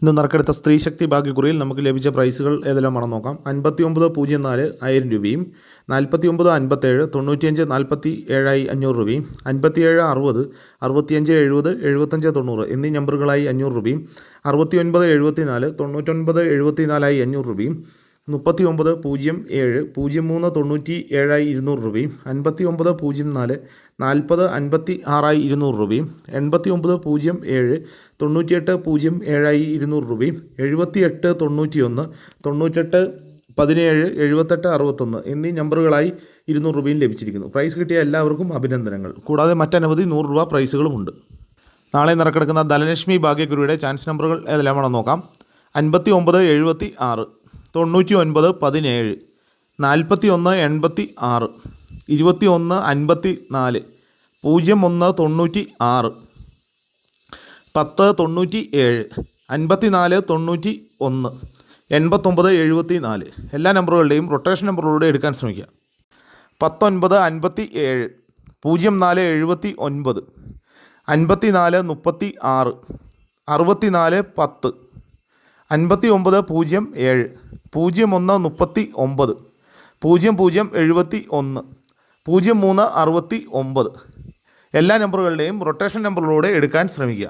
ഇന്ന് നറുക്കെടുത്ത സ്ത്രീശക്തി ഭാഗ്യക്കുറിയിൽ നമുക്ക് ലഭിച്ച പ്രൈസുകൾ ഏതെല്ലാമാണെന്ന് നോക്കാം. 5904 1000 രൂപയും, 4957 95 47 500 രൂപയും, 57 60 65 70 75 90 എന്നീ നമ്പറുകളായി 500 രൂപയും, 69 74 99 74 500 രൂപയും, 39 07 03 97 200 രൂപയും, 59 04 40 56 200 രൂപയും, 89 07 98 07 200 രൂപയും, 78 91 98 17 78 61 എന്നീ നമ്പറുകളായി 200 രൂപയും ലഭിച്ചിരിക്കുന്നു. പ്രൈസ് കിട്ടിയ എല്ലാവർക്കും അഭിനന്ദനങ്ങൾ. കൂടാതെ മറ്റനവധി 100 രൂപ പ്രൈസുകളുമുണ്ട്. നാളെ നറുക്കെടുക്കുന്ന ധനലക്ഷ്മി ഭാഗ്യക്കുറിയുടെ ചാൻസ് നമ്പറുകൾ ഏതെല്ലാമാണെന്ന് നോക്കാം. 59 76 99 17 41 86 21 54 01 96 10 97 54 91 89 74 എല്ലാ നമ്പറുകളുടെയും റൊട്ടേഷൻ നമ്പറുകളുടെ എടുക്കാൻ ശ്രമിക്കുക. 19 57 04 79 54 36 64 10 59 07 01 39 00 71 03 69 എല്ലാ നമ്പറുകളുടെയും റൊട്ടേഷൻ നമ്പറുകളോടെ എടുക്കാൻ ശ്രമിക്കുക.